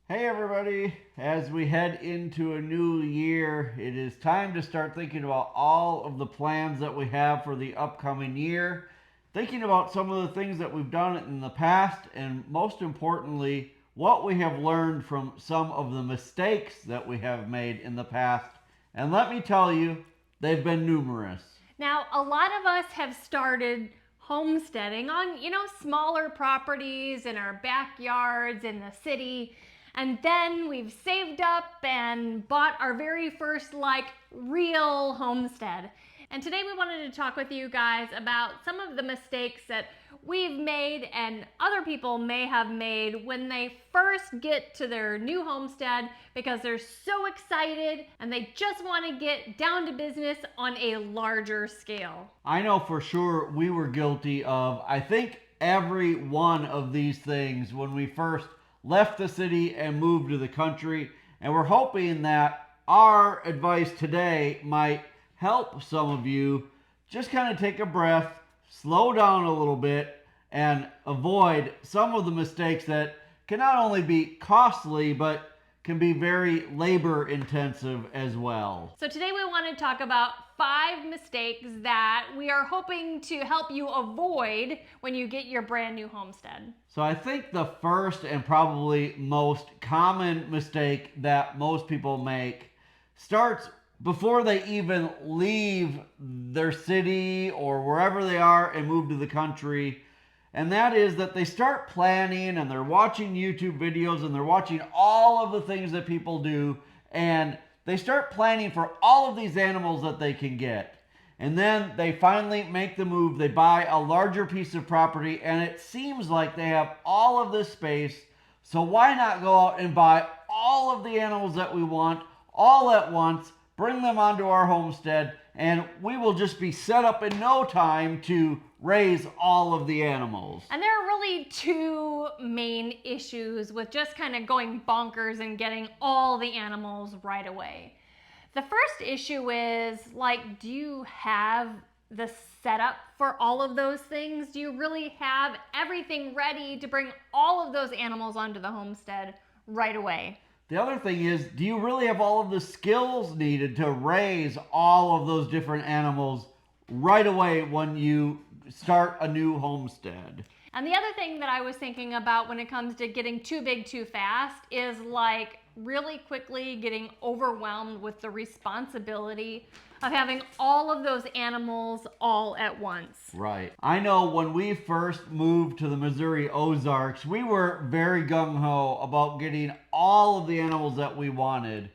Hey everybody, as we head into a new year, it is time to start thinking about all of the plans that we have for the upcoming year, thinking about some of the things that we've done in the past, and most importantly, what we have learned from some of the mistakes that we have made in the past. And let me tell you, they've been numerous. Now, a lot of us have started homesteading on, smaller properties in our backyards in the city. And then we've saved up and bought our very first, real homestead. And today we wanted to talk with you guys about some of the mistakes that we've made and other people may have made when they first get to their new homestead because they're so excited and they just want to get down to business on a larger scale. I know for sure we were guilty of, I think, every one of these things when we first left the city and moved to the country. And we're hoping that our advice today might help some of you just kind of take a breath, slow down a little bit, and avoid some of the mistakes that can not only be costly, but can be very labor intensive as well. So today we want to talk about 5 mistakes that we are hoping to help you avoid when you get your brand new homestead. So I think the first and probably most common mistake that most people make starts before they even leave their city or wherever they are and move to the country. And that is that they start planning and they're watching YouTube videos and they're watching all of the things that people do. And they start planning for all of these animals that they can get. And then they finally make the move. They buy a larger piece of property and it seems like they have all of this space. So why not go out and buy all of the animals that we want all at once, bring them onto our homestead, and we will just be set up in no time to raise all of the animals. And there are really 2 main issues with just kind of going bonkers and getting all the animals right away. The first issue is, do you have the setup for all of those things? Do you really have everything ready to bring all of those animals onto the homestead right away? The other thing is, do you really have all of the skills needed to raise all of those different animals right away when you start a new homestead? And the other thing that I was thinking about when it comes to getting too big too fast is really quickly getting overwhelmed with the responsibility of having all of those animals all at once. Right. I know when we first moved to the Missouri Ozarks, we were very gung-ho about getting all of the animals that we wanted.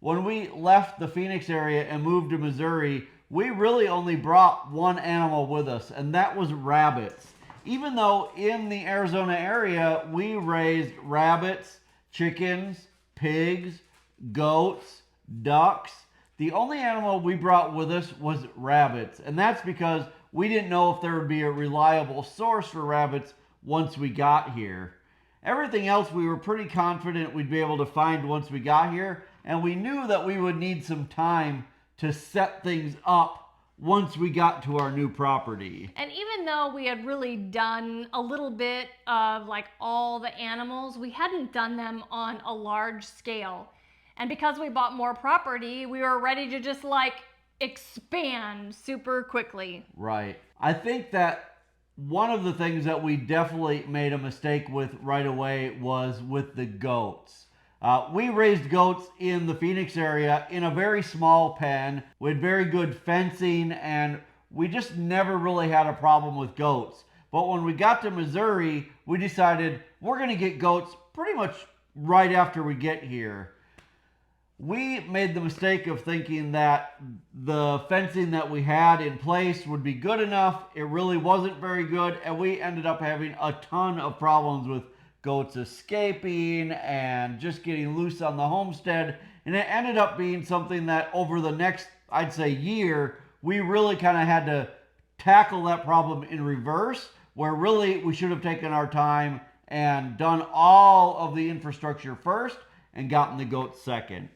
When we left the Phoenix area and moved to Missouri, we really only brought one animal with us, and that was rabbits. Even though in the Arizona area, we raised rabbits, chickens, pigs, goats, ducks, the only animal we brought with us was rabbits. And that's because we didn't know if there would be a reliable source for rabbits once we got here. Everything else we were pretty confident we'd be able to find once we got here. And we knew that we would need some time to set things up once we got to our new property. And even though we had really done a little bit of all the animals, we hadn't done them on a large scale. And because we bought more property, we were ready to just expand super quickly. Right. I think that one of the things that we definitely made a mistake with right away was with the goats. We raised goats in the Phoenix area in a very small pen with very good fencing, and we just never really had a problem with goats. But when we got to Missouri, we decided we're going to get goats pretty much right after we get here. We made the mistake of thinking that the fencing that we had in place would be good enough. It really wasn't very good, and we ended up having a ton of problems with goats escaping and just getting loose on the homestead. And it ended up being something that over the next, I'd say, year, we really kind of had to tackle that problem in reverse, where really we should have taken our time and done all of the infrastructure first and gotten the goats second.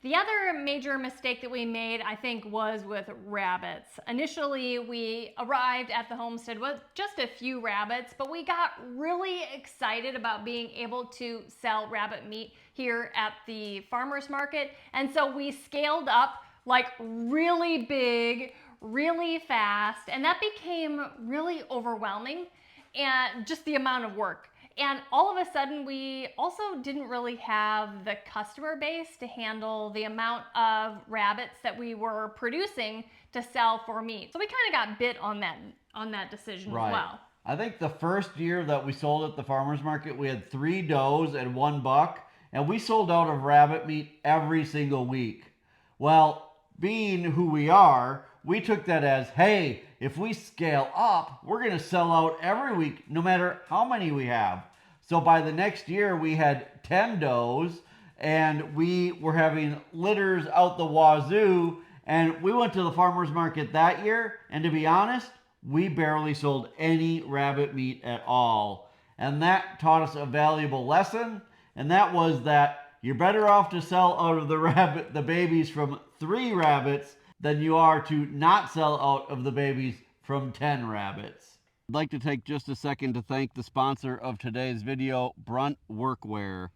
The other major mistake that we made, I think, was with rabbits. Initially, we arrived at the homestead with just a few rabbits, but we got really excited about being able to sell rabbit meat here at the farmer's market. And so we scaled up like really big, really fast, and that became really overwhelming and just the amount of work. And all of a sudden, we also didn't really have the customer base to handle the amount of rabbits that we were producing to sell for meat. So we kind of got bit on that decision as well. I think the first year that we sold at the farmer's market, we had 3 does and 1 buck, and we sold out of rabbit meat every single week. Well, being who we are, we took that as, hey, if we scale up, we're going to sell out every week, no matter how many we have. So by the next year, we had 10 does, and we were having litters out the wazoo, and we went to the farmer's market that year, and to be honest, we barely sold any rabbit meat at all. And that taught us a valuable lesson, and that was that you're better off to sell out of the babies from 3 rabbits than you are to not sell out of the babies from 10 rabbits. I'd like to take just a second to thank the sponsor of today's video, Brunt Workwear.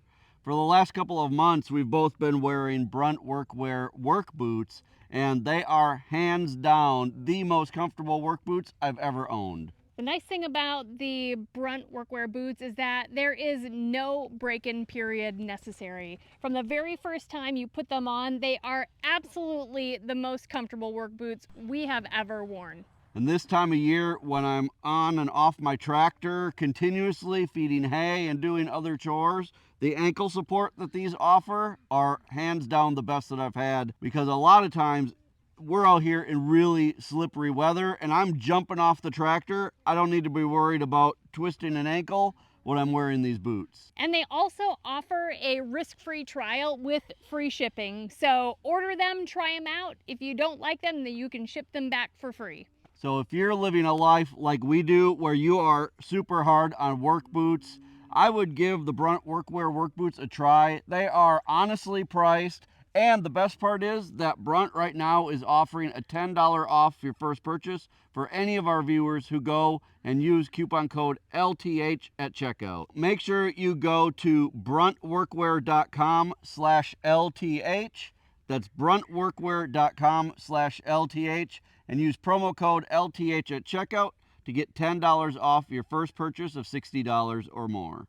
For the last couple of months, we've both been wearing Brunt Workwear work boots, and they are hands down the most comfortable work boots I've ever owned. The nice thing about the Brunt Workwear boots is that there is no break-in period necessary. From the very first time you put them on, they are absolutely the most comfortable work boots we have ever worn. And this time of year, when I'm on and off my tractor, continuously feeding hay and doing other chores, the ankle support that these offer are hands down the best that I've had, because a lot of times we're out here in really slippery weather and I'm jumping off the tractor. I don't need to be worried about twisting an ankle when I'm wearing these boots. And they also offer a risk-free trial with free shipping. So order them, try them out. If you don't like them, then you can ship them back for free. So if you're living a life like we do, where you are super hard on work boots, I would give the Brunt Workwear work boots a try. They are honestly priced, and the best part is that Brunt right now is offering a $10 off your first purchase for any of our viewers who go and use coupon code LTH at checkout. Make sure you go to bruntworkwear.com/LTH. That's bruntworkwear.com/LTH, and use promo code LTH at checkout to get $10 off your first purchase of $60 or more.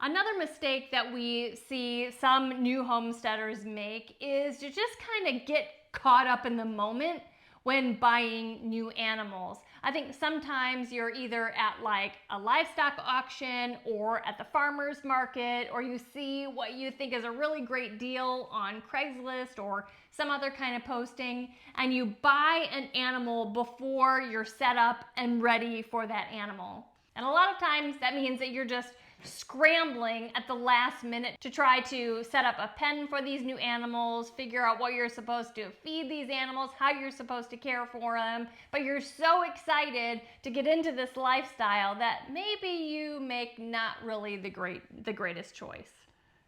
Another mistake that we see some new homesteaders make is to just kind of get caught up in the moment when buying new animals. I think sometimes you're either at like a livestock auction or at the farmer's market, or you see what you think is a really great deal on Craigslist or some other kind of posting, and you buy an animal before you're set up and ready for that animal. And a lot of times that means that you're just scrambling at the last minute to try to set up a pen for these new animals, figure out what you're supposed to feed these animals, how you're supposed to care for them, but you're so excited to get into this lifestyle that maybe you make not really the greatest choice.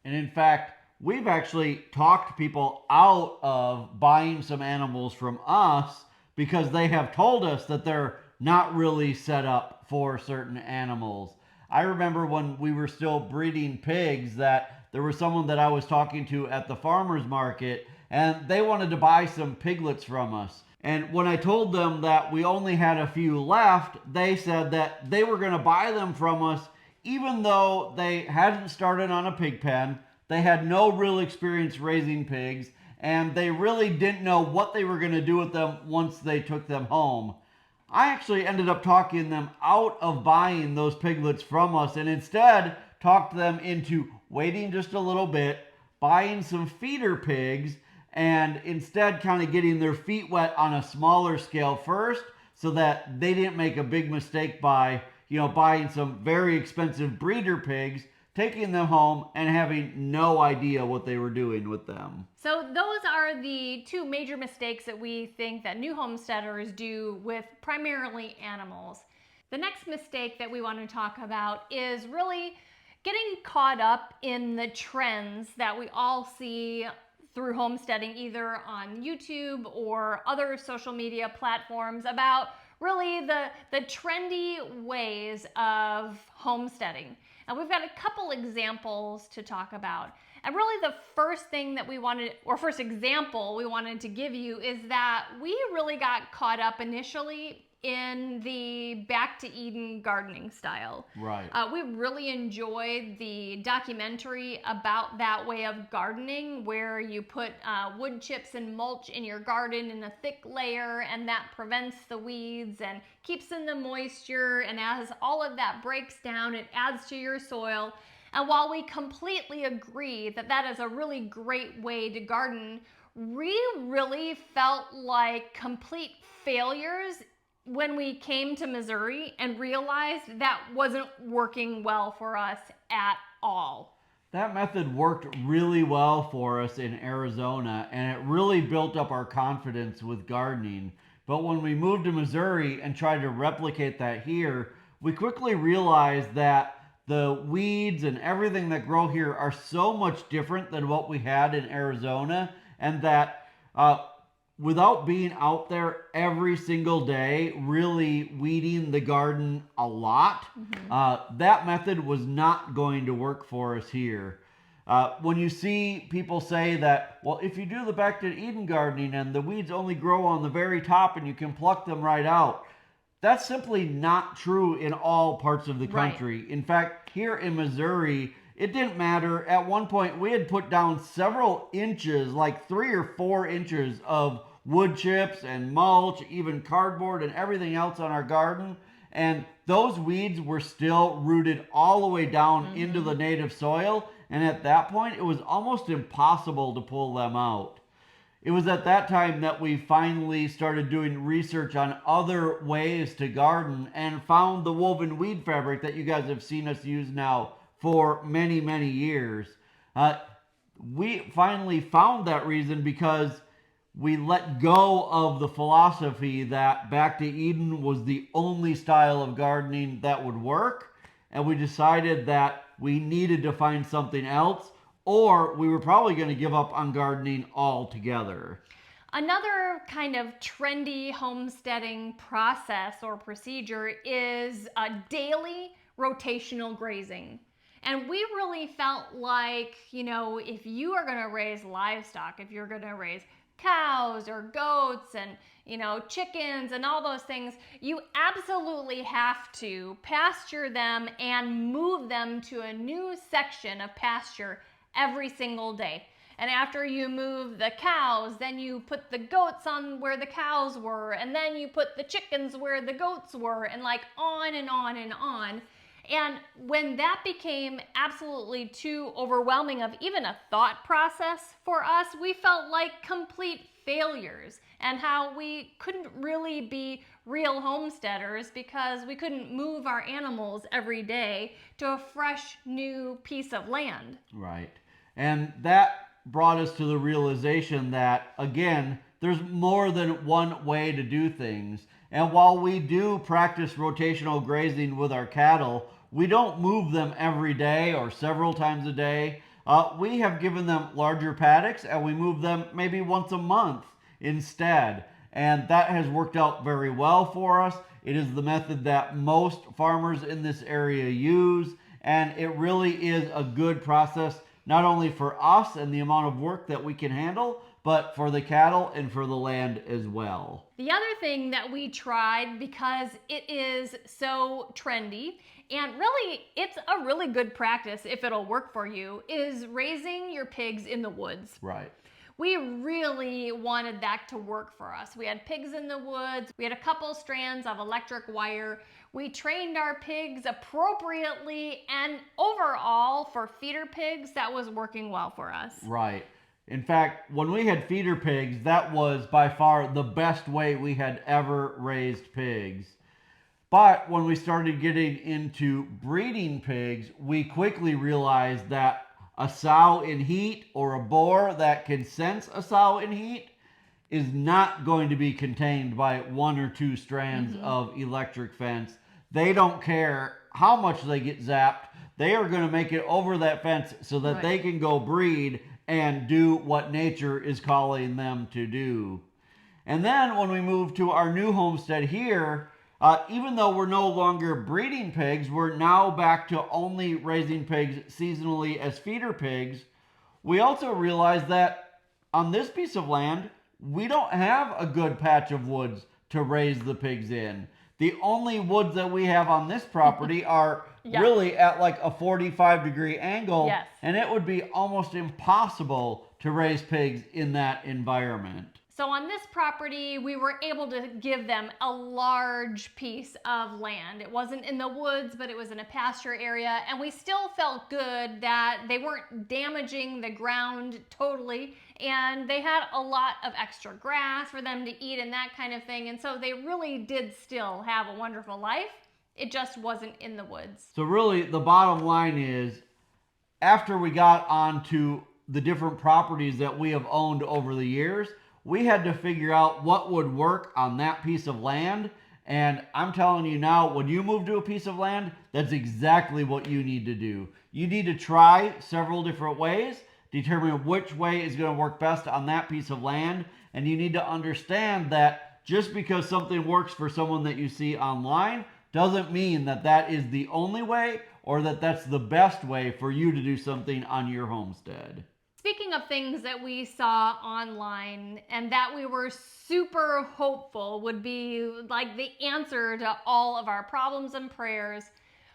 And in fact, we've actually talked people out of buying some animals from us because they have told us that they're not really set up for certain animals. I remember when we were still breeding pigs that there was someone that I was talking to at the farmer's market, and they wanted to buy some piglets from us. And when I told them that we only had a few left, they said that they were going to buy them from us even though they hadn't started on a pig pen, they had no real experience raising pigs, and they really didn't know what they were going to do with them once they took them home. I actually ended up talking them out of buying those piglets from us, and instead talked them into waiting just a little bit, buying some feeder pigs, and instead kind of getting their feet wet on a smaller scale first so that they didn't make a big mistake by, buying some very expensive breeder pigs, taking them home and having no idea what they were doing with them. So those are the two major mistakes that we think that new homesteaders do with primarily animals. The next mistake that we want to talk about is really getting caught up in the trends that we all see through homesteading, either on YouTube or other social media platforms, about really the trendy ways of homesteading. And we've got a couple examples to talk about. And really the first thing that first example we wanted to give you is that we really got caught up initially in the back to Eden gardening style. Right. We really enjoyed the documentary about that way of gardening, where you put wood chips and mulch in your garden in a thick layer, and that prevents the weeds and keeps in the moisture. And as all of that breaks down, it adds to your soil. And while we completely agree that that is a really great way to garden, we really felt like complete failures when we came to Missouri and realized that wasn't working well for us at all. That method worked really well for us in Arizona, and it really built up our confidence with gardening. But when we moved to Missouri and tried to replicate that here, we quickly realized that the weeds and everything that grow here are so much different than what we had in Arizona, and that without being out there every single day, really weeding the garden a lot, that method was not going to work for us here. When you see people say that, well, if you do the back to Eden gardening and the weeds only grow on the very top and you can pluck them right out, that's simply not true in all parts of the country. Right. In fact, here in Missouri, it didn't matter. At one point, we had put down several inches, like 3 or 4 inches of wood chips and mulch, even cardboard and everything else on our garden. And those weeds were still rooted all the way down into the native soil. And at that point, it was almost impossible to pull them out. It was at that time that we finally started doing research on other ways to garden and found the woven weed fabric that you guys have seen us use now for many, many years. We finally found that reason because we let go of the philosophy that back to Eden was the only style of gardening that would work, and we decided that we needed to find something else, or we were probably going to give up on gardening altogether. Another kind of trendy homesteading process or procedure is a daily rotational grazing. And we really felt like, if you are going to raise livestock, if you're going to raise cows or goats and chickens and all those things, you absolutely have to pasture them and move them to a new section of pasture every single day. And after you move the cows, then you put the goats on where the cows were, and then you put the chickens where the goats were, and like on and on and on. And when that became absolutely too overwhelming of even a thought process for us, we felt like complete failures, and how we couldn't really be real homesteaders because we couldn't move our animals every day to a fresh new piece of land. Right. And that brought us to the realization that, again, there's more than one way to do things. And while we do practice rotational grazing with our cattle, we don't move them every day or several times a day. We have given them larger paddocks, and we move them maybe once a month instead. And that has worked out very well for us. It is the method that most farmers in this area use, and it really is a good process, not only for us and the amount of work that we can handle, but for the cattle and for the land as well. The other thing that we tried, because it is so trendy, and really it's a really good practice if it'll work for you, is raising your pigs in the woods. Right. We really wanted that to work for us. We had pigs in the woods. We had a couple strands of electric wire. We trained our pigs appropriately, and overall for feeder pigs, that was working well for us. Right. In fact, when we had feeder pigs, that was by far the best way we had ever raised pigs. But when we started getting into breeding pigs, we quickly realized that a sow in heat or a boar that can sense a sow in heat is not going to be contained by 1 or 2 strands of electric fence. They don't care how much they get zapped. They are going to make it over that fence so that they can go breed and do what nature is calling them to do. And then when we move to our new homestead here, even though we're no longer breeding pigs, we're now back to only raising pigs seasonally as feeder pigs. We also realize that on this piece of land, we don't have a good patch of woods to raise the pigs in. The only woods that we have on this property are really at like a 45-degree angle, Yes. and it would be almost impossible to raise pigs in that environment. So on this property, we were able to give them a large piece of land. It wasn't in the woods, but it was in a pasture area, and we still felt good that they weren't damaging the ground totally, and they had a lot of extra grass for them to eat and that kind of thing, and so they really did still have a wonderful life. It just wasn't in the woods. So really, the bottom line is, after we got onto the different properties that we have owned over the years, we had to figure out what would work on that piece of land. And I'm telling you now, when you move to a piece of land, that's exactly what you need to do. You need to try several different ways, determine which way is going to work best on that piece of land. And you need to understand that just because something works for someone that you see online doesn't mean that that is the only way or that that's the best way for you to do something on your homestead. Speaking of things that we saw online and that we were super hopeful would be like the answer to all of our problems and prayers,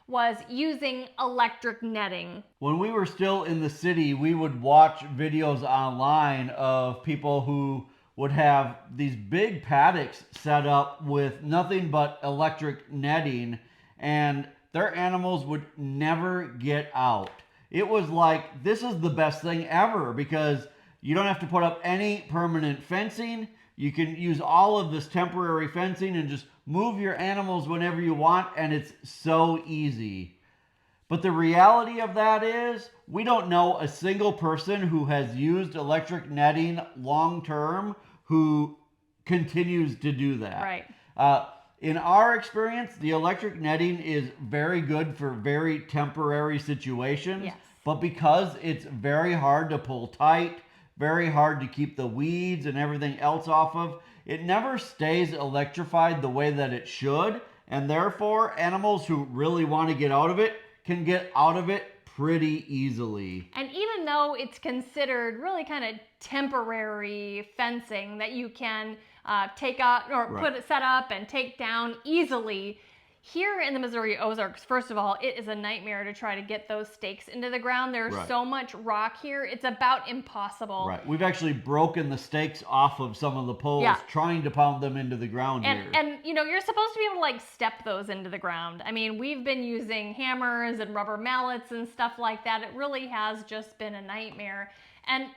was using electric netting. When we were still in the city, we would watch videos online of people who would have these big paddocks set up with nothing but electric netting, and their animals would never get out. It was like, this is the best thing ever because you don't have to put up any permanent fencing. You can use all of this temporary fencing and just move your animals whenever you want, and it's so easy. But the reality of that is, we don't know a single person who has used electric netting long term who continues to do that. Right. In our experience, the electric netting is very good for very temporary situations. Yes. But because it's very hard to pull tight, very hard to keep the weeds and everything else off of, it never stays electrified the way that it should. And therefore, animals who really want to get out of it can get out of it pretty easily. And even though it's considered really kind of temporary fencing that you can take up or set up and take down easily, here in the Missouri Ozarks, first of all, it is a nightmare to try to get those stakes into the ground. There's so much rock here, it's about impossible. Right. We've actually broken the stakes off of some of the poles trying to pound them into the ground here. And you know, you're supposed to be able to like step those into the ground. I mean, we've been using hammers and rubber mallets and stuff like that. It really has just been a nightmare. And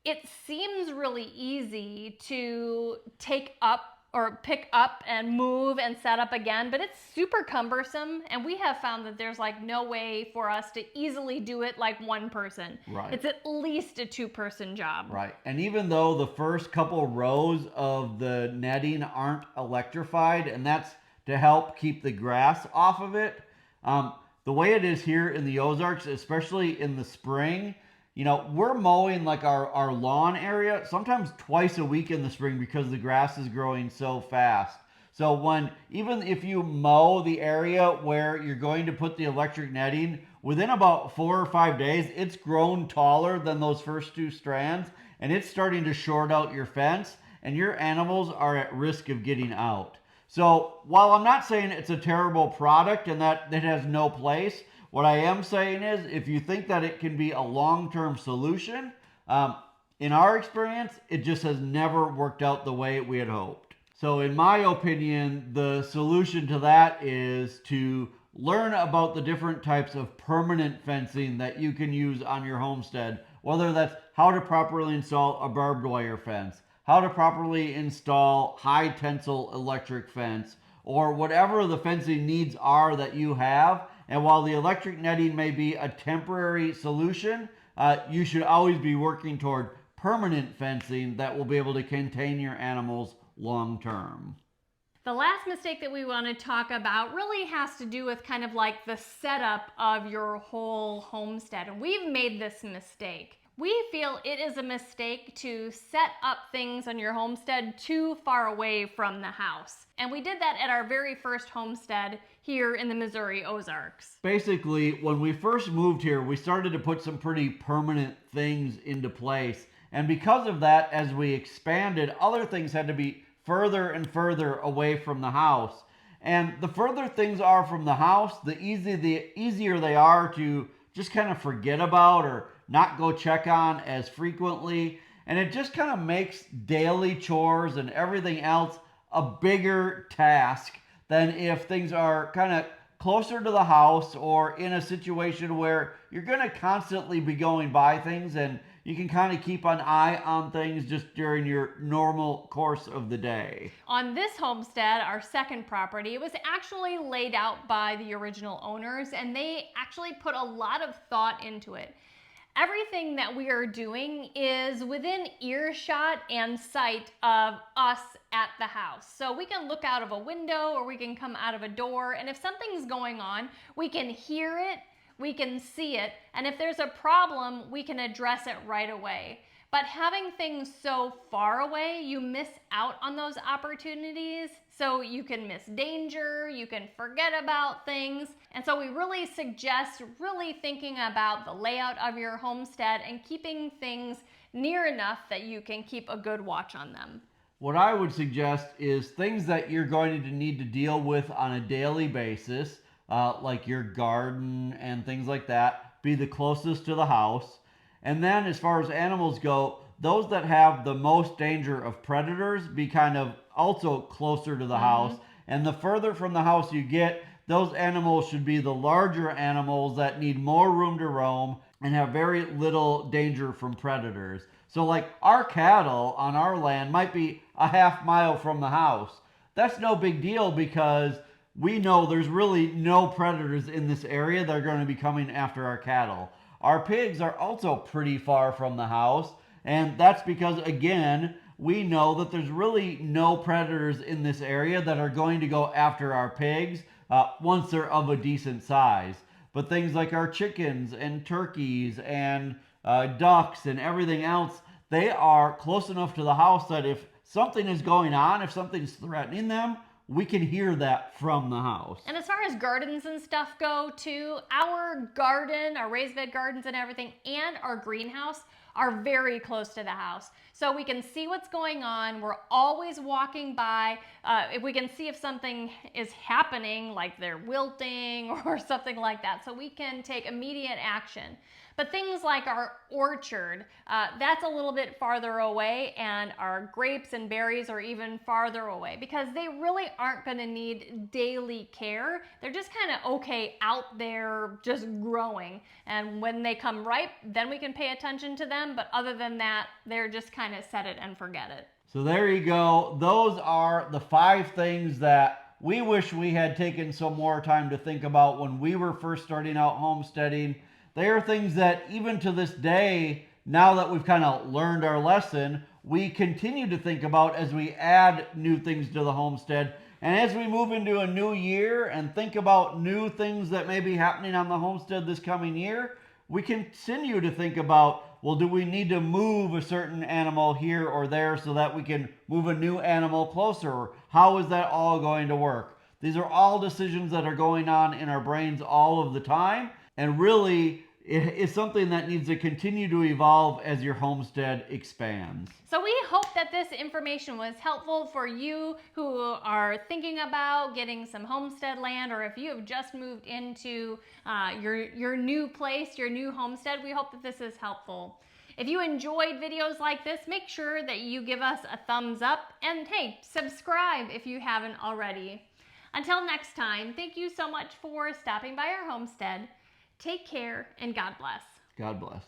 it seems really easy to take up or pick up and move and set up again, but it's super cumbersome, and we have found that there's like no way for us to easily do it like one person. Right. It's at least a two-person job. Right. And even though the first couple rows of the netting aren't electrified, and that's to help keep the grass off of it, the way it is here in the Ozarks, especially in the spring, you know, we're mowing like our lawn area sometimes twice a week in the spring because the grass is growing so fast. So even if you mow the area where you're going to put the electric netting, within about 4 or 5 days, it's grown taller than those first two strands, and it's starting to short out your fence, and your animals are at risk of getting out. So while I'm not saying it's a terrible product and that it has no place, what I am saying is, if you think that it can be a long-term solution, in our experience, it just has never worked out the way we had hoped. So in my opinion, the solution to that is to learn about the different types of permanent fencing that you can use on your homestead, whether that's how to properly install a barbed wire fence, how to properly install high tensile electric fence, or whatever the fencing needs are that you have. And while the electric netting may be a temporary solution, you should always be working toward permanent fencing that will be able to contain your animals long term. The last mistake that we want to talk about really has to do with kind of like the setup of your whole homestead. And we've made this mistake. We feel it is a mistake to set up things on your homestead too far away from the house. And we did that at our very first homestead here in the Missouri Ozarks. Basically, when we first moved here, we started to put some pretty permanent things into place. And because of that, as we expanded, other things had to be further and further away from the house. And the further things are from the house, the easier they are to just kind of forget about or not go check on as frequently. And it just kind of makes daily chores and everything else a bigger task than if things are kind of closer to the house or in a situation where you're going to constantly be going by things and you can kind of keep an eye on things just during your normal course of the day. On this homestead, our second property, it was actually laid out by the original owners, and they actually put a lot of thought into it. Everything that we are doing is within earshot and sight of us at the house. So we can look out of a window or we can come out of a door, and if something's going on, we can hear it, we can see it, and if there's a problem, we can address it right away. But having things so far away, you miss out on those opportunities. So you can miss danger, you can forget about things. And so we really suggest really thinking about the layout of your homestead and keeping things near enough that you can keep a good watch on them. What I would suggest is things that you're going to need to deal with on a daily basis, like your garden and things like that, be the closest to the house. And then as far as animals go, those that have the most danger of predators be kind of also closer to the house. And the further from the house you get, those animals should be the larger animals that need more room to roam and have very little danger from predators. So like our cattle on our land might be a half mile from the house. That's no big deal because we know there's really no predators in this area that are going to be coming after our cattle. Our pigs are also pretty far from the house, and that's because, again, we know that there's really no predators in this area that are going to go after our pigs once they're of a decent size. But things like our chickens and turkeys and ducks and everything else, they are close enough to the house that if something is going on, if something's threatening them, we can hear that from the house. And as far as gardens and stuff go too, our garden, our raised bed gardens and everything, and our greenhouse are very close to the house. So we can see what's going on. We're always walking by. If we can see if something is happening, like they're wilting or something like that, so we can take immediate action. But things like our orchard, that's a little bit farther away, and our grapes and berries are even farther away because they really aren't going to need daily care. They're just kind of okay out there just growing. And when they come ripe, then we can pay attention to them. But other than that, they're just kind of set it and forget it. So there you go. Those are the 5 things that we wish we had taken some more time to think about when we were first starting out homesteading. They are things that even to this day, now that we've kind of learned our lesson, we continue to think about as we add new things to the homestead. And as we move into a new year and think about new things that may be happening on the homestead this coming year, we continue to think about, well, do we need to move a certain animal here or there so that we can move a new animal closer? Or how is that all going to work? These are all decisions that are going on in our brains all of the time. And really, it is something that needs to continue to evolve as your homestead expands. So we hope that this information was helpful for you who are thinking about getting some homestead land, or if you have just moved into your new place, your new homestead. We hope that this is helpful. If you enjoyed videos like this, make sure that you give us a thumbs up, and hey, subscribe if you haven't already. Until next time, thank you so much for stopping by our homestead. Take care, and God bless. God bless.